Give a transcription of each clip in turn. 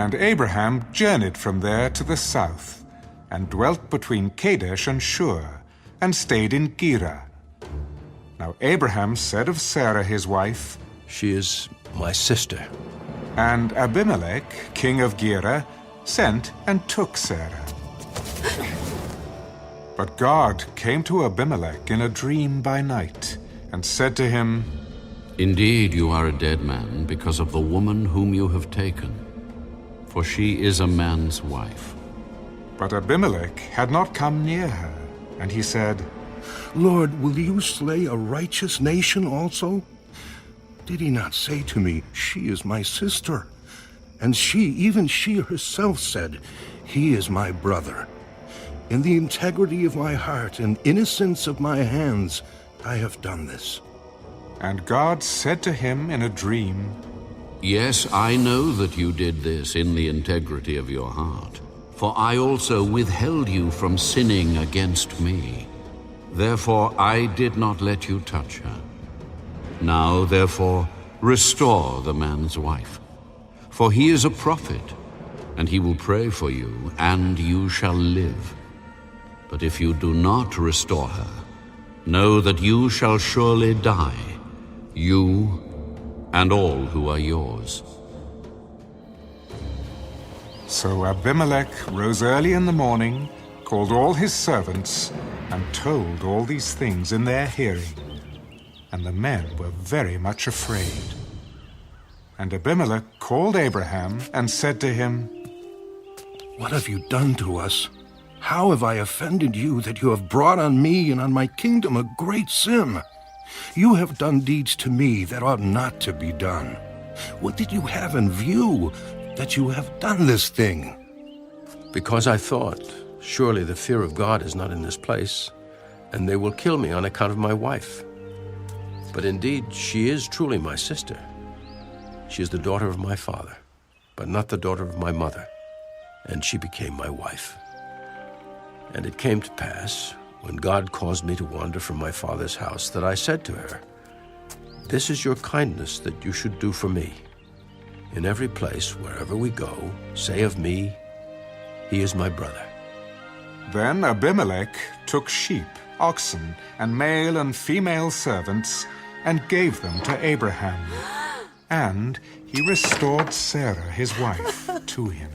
And Abraham journeyed from there to the south, and dwelt between Kadesh and Shur, and stayed in Gerar. Now Abraham said of Sarah his wife, "She is my sister." And Abimelech, king of Gerar, sent and took Sarah. But God came to Abimelech in a dream by night, and said to him, "Indeed, you are a dead man because of the woman whom you have taken, for she is a man's wife." But Abimelech had not come near her, and he said, "Lord, will you slay a righteous nation also? Did he not say to me, 'She is my sister'? And she, even she herself said, 'He is my brother.' In the integrity of my heart and innocence of my hands, I have done this." And God said to him in a dream, Yes, I know that you did this in the integrity of your heart, for I also withheld you from sinning against me. Therefore I did not let you touch her. Now, therefore, restore the man's wife, for he is a prophet, and he will pray for you, and you shall live. But if you do not restore her, know that you shall surely die, you and all who are yours." So Abimelech rose early in the morning, called all his servants, and told all these things in their hearing. And the men were very much afraid. And Abimelech called Abraham and said to him, "What have you done to us? How have I offended you that you have brought on me and on my kingdom a great sin? You have done deeds to me that ought not to be done. What did you have in view that you have done this thing?" Because I thought, surely the fear of God is not in this place, and they will kill me on account of my wife. But indeed, she is truly my sister. She is the daughter of my father, but not the daughter of my mother, and she became my wife. And it came to pass, when God caused me to wander from my father's house, that I said to her, "This is your kindness that you should do for me. In every place, wherever we go, say of me, 'He is my brother.'" Then Abimelech took sheep, oxen, and male and female servants, and gave them to Abraham. And he restored Sarah his wife to him.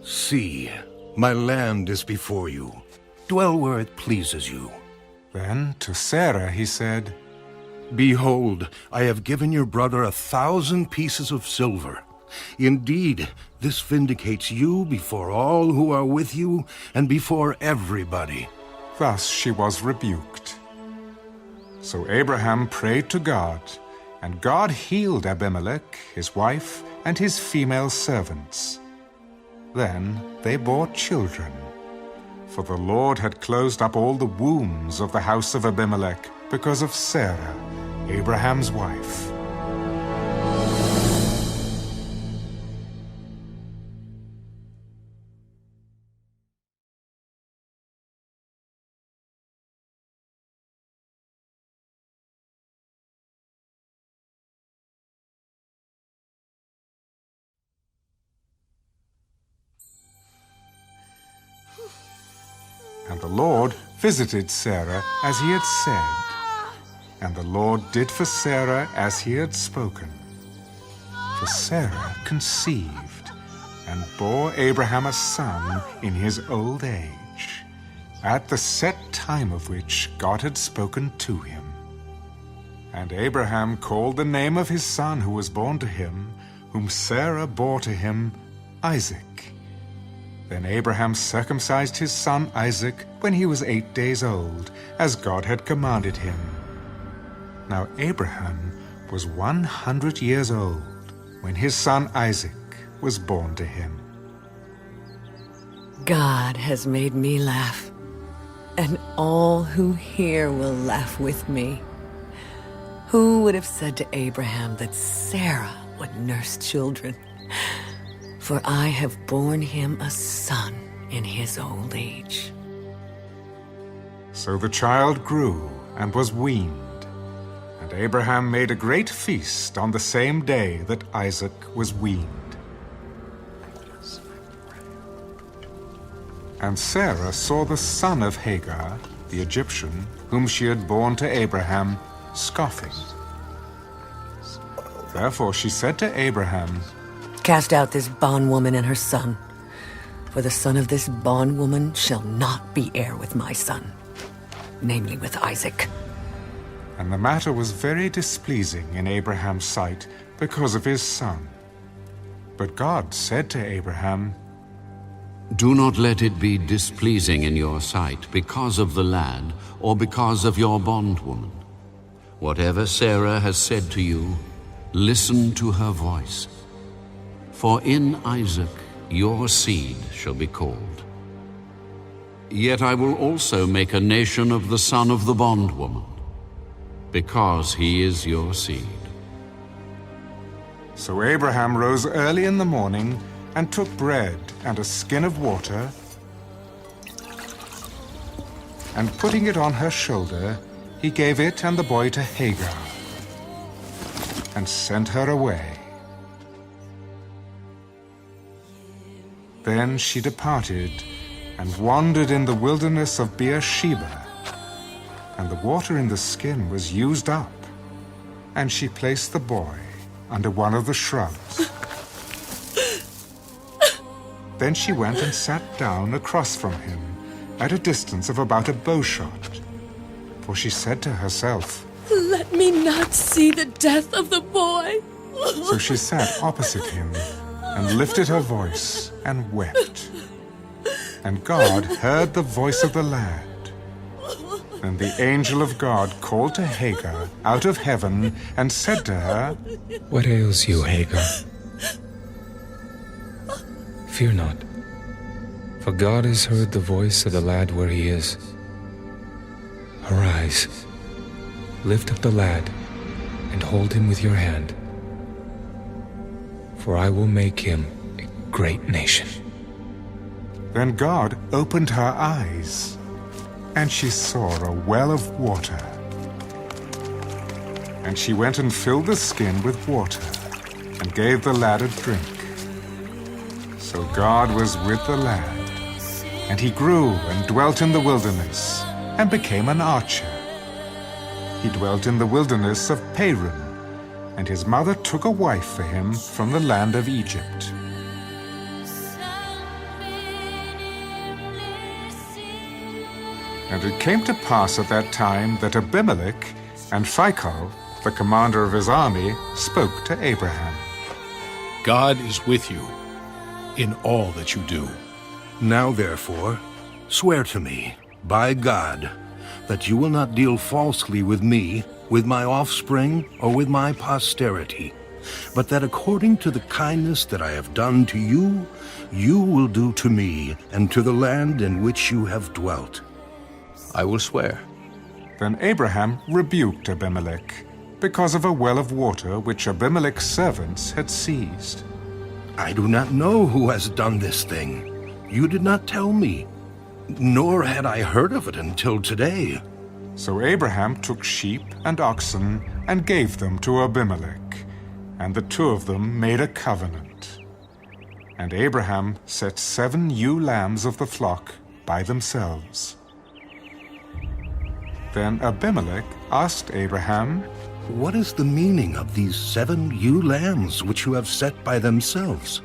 "See, my land is before you. Dwell where it pleases you." Then to Sarah he said, "Behold, I have given your brother 1,000 pieces of silver. Indeed, this vindicates you before all who are with you and before everybody." Thus she was rebuked. So Abraham prayed to God, and God healed Abimelech, his wife, and his female servants. Then they bore children, for the Lord had closed up all the wombs of the house of Abimelech because of Sarah, Abraham's wife. And the Lord visited Sarah as he had said. And the Lord did for Sarah as he had spoken. For Sarah conceived and bore Abraham a son in his old age, at the set time of which God had spoken to him. And Abraham called the name of his son who was born to him, whom Sarah bore to him, Isaac. Then Abraham circumcised his son Isaac when he was 8 days old, as God had commanded him. Now Abraham was 100 years old when his son Isaac was born to him. God has made me laugh, and all who hear will laugh with me. Who would have said to Abraham that Sarah would nurse children? For I have borne him a son in his old age. So the child grew and was weaned, and Abraham made a great feast on the same day that Isaac was weaned. And Sarah saw the son of Hagar, the Egyptian, whom she had borne to Abraham, scoffing. Therefore she said to Abraham, Cast out this bondwoman and her son, for the son of this bondwoman shall not be heir with my son, namely with Isaac. And the matter was very displeasing in Abraham's sight because of his son. But God said to Abraham, Do not let it be displeasing in your sight because of the lad or because of your bondwoman. Whatever Sarah has said to you, listen to her voice. For in Isaac your seed shall be called. Yet I will also make a nation of the son of the bondwoman, because he is your seed. So Abraham rose early in the morning and took bread and a skin of water, and putting it on her shoulder, he gave it and the boy to Hagar, and sent her away. Then she departed and wandered in the wilderness of Beersheba, and the water in the skin was used up, and she placed the boy under one of the shrubs. Then she went and sat down across from him, at a distance of about a bowshot. For she said to herself, Let me not see the death of the boy. So she sat opposite him, and lifted her voice, and wept. And God heard the voice of the lad. Then the angel of God called to Hagar out of heaven, and said to her, What ails you, Hagar? Fear not, for God has heard the voice of the lad where he is. Arise, lift up the lad, and hold him with your hand, for I will make him a great nation. Then God opened her eyes, and she saw a well of water. And she went and filled the skin with water, and gave the lad a drink. So God was with the lad, and he grew and dwelt in the wilderness, and became an archer. He dwelt in the wilderness of Paran, and his mother took a wife for him from the land of Egypt. And it came to pass at that time that Abimelech and Phicol, the commander of his army, spoke to Abraham. God is with you in all that you do. Now therefore, swear to me, by God, that you will not deal falsely with me, with my offspring, or with my posterity, but that according to the kindness that I have done to you, you will do to me and to the land in which you have dwelt. I will swear. Then Abraham rebuked Abimelech, because of a well of water which Abimelech's servants had seized. I do not know who has done this thing. You did not tell me, nor had I heard of it until today. So Abraham took sheep and oxen and gave them to Abimelech, and the two of them made a covenant. And Abraham set 7 ewe lambs of the flock by themselves. Then Abimelech asked Abraham, What is the meaning of these 7 ewe lambs which you have set by themselves?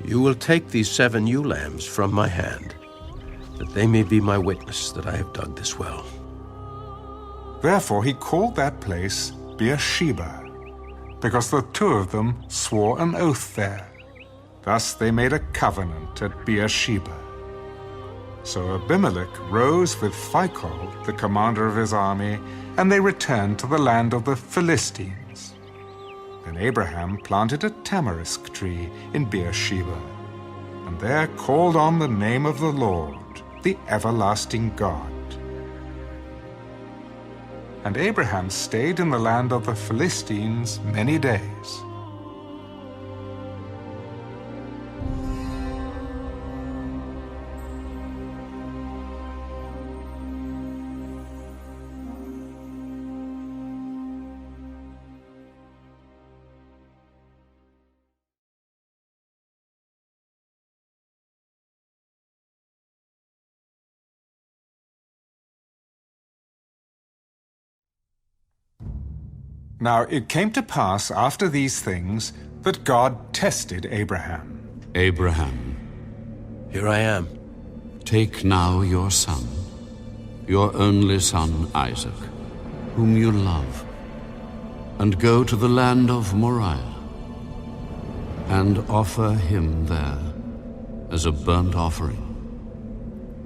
You will take these 7 ewe lambs from my hand, that they may be my witness that I have dug this well. Therefore he called that place Beersheba, because the two of them swore an oath there. Thus they made a covenant at Beersheba. So Abimelech rose with Phicol, the commander of his army, and they returned to the land of the Philistines. Then Abraham planted a tamarisk tree in Beersheba, and there called on the name of the Lord, the everlasting God. And Abraham stayed in the land of the Philistines many days. Now it came to pass after these things that God tested Abraham. Abraham, Here I am. take now your son, your only son Isaac, whom you love, and go to the land of Moriah, and offer him there as a burnt offering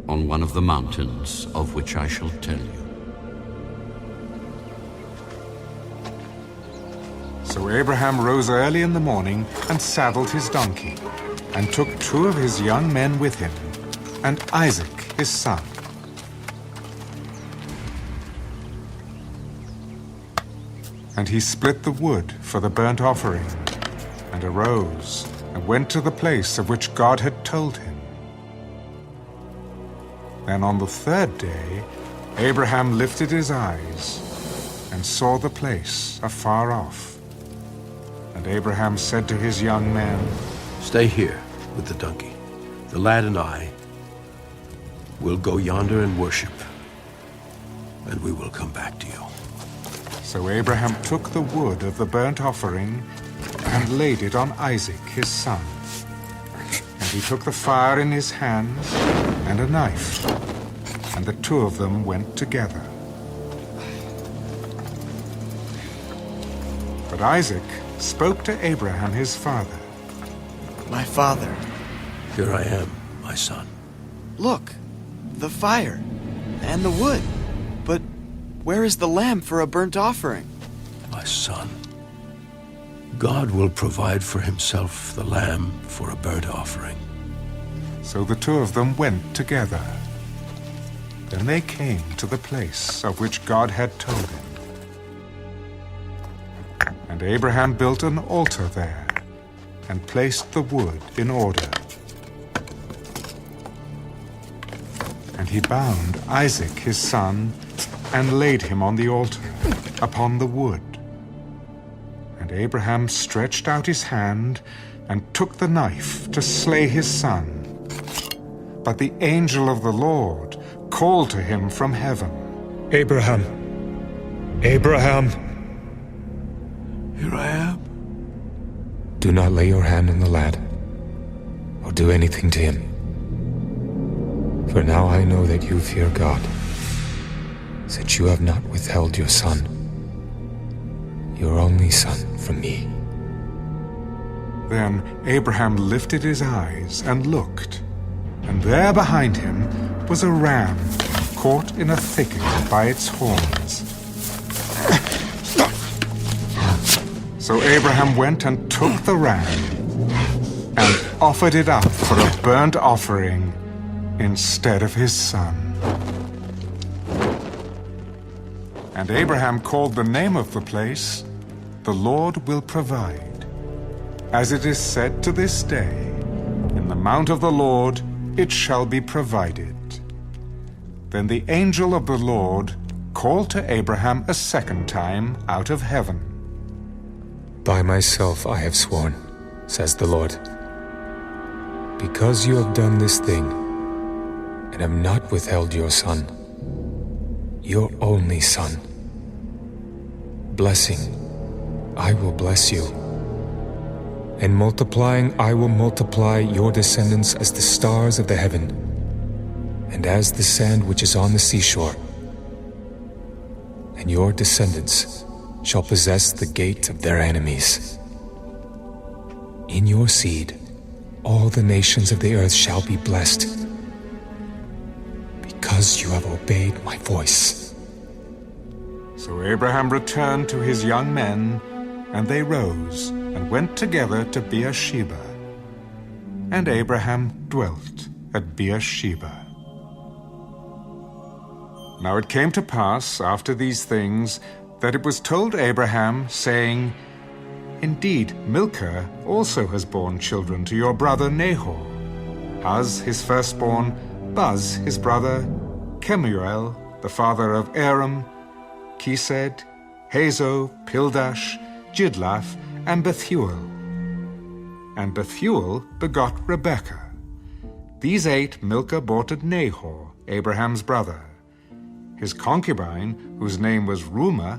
on one of the mountains of which I shall tell you. So Abraham rose early in the morning and saddled his donkey, and took 2 of his young men with him, and Isaac his son. And he split the wood for the burnt offering, and arose, and went to the place of which God had told him. Then on the 3rd day, Abraham lifted his eyes, and saw the place afar off. And Abraham said to his young men, Stay here with the donkey. The lad and I will go yonder and worship, and we will come back to you. So Abraham took the wood of the burnt offering and laid it on Isaac his son. And he took the fire in his hands and a knife, and the 2 of them went together. But Isaac spoke to Abraham his father. My father, Here I am, my son. look, the fire and the wood. But where is the lamb for a burnt offering? My son. God will provide for himself the lamb for a burnt offering. So the 2 of them went together. Then they came to the place of which God had told him. And Abraham built an altar there, and placed the wood in order. And he bound Isaac his son, and laid him on the altar, upon the wood. And Abraham stretched out his hand, and took the knife to slay his son. But the angel of the Lord called to him from heaven. Abraham! Abraham! Here I am. Do not lay your hand on the lad, or do anything to him. For now I know that you fear God, since you have not withheld your son, your only son, from me. Then Abraham lifted his eyes and looked, and there behind him was a ram caught in a thicket by its horns. So Abraham went and took the ram and offered it up for a burnt offering instead of his son. And Abraham called the name of the place, "The Lord will provide." As it is said to this day, "In the mount of the Lord it shall be provided." Then the angel of the Lord called to Abraham a second time out of heaven. By myself I have sworn, says the Lord, because you have done this thing, and have not withheld your son, your only son. Blessing, I will bless you, and multiplying I will multiply your descendants as the stars of the heaven, and as the sand which is on the seashore. And your descendants shall possess the gate of their enemies. In your seed, all the nations of the earth shall be blessed, because you have obeyed my voice. So Abraham returned to his young men, and they rose and went together to Beersheba. And Abraham dwelt at Beersheba. Now it came to pass after these things that it was told Abraham, saying, "Indeed, Milcah also has borne children to your brother Nahor, Huz his firstborn, Buz his brother, Kemuel the father of Aram, Chesed, Hazo, Pildash, Jidlaph, and Bethuel. And Bethuel begot Rebekah. These 8 Milcah bore to Nahor, Abraham's brother. His concubine, whose name was Reumah,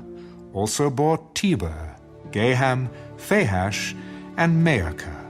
also bore Teber, Gaham, Phahash, and Maacah.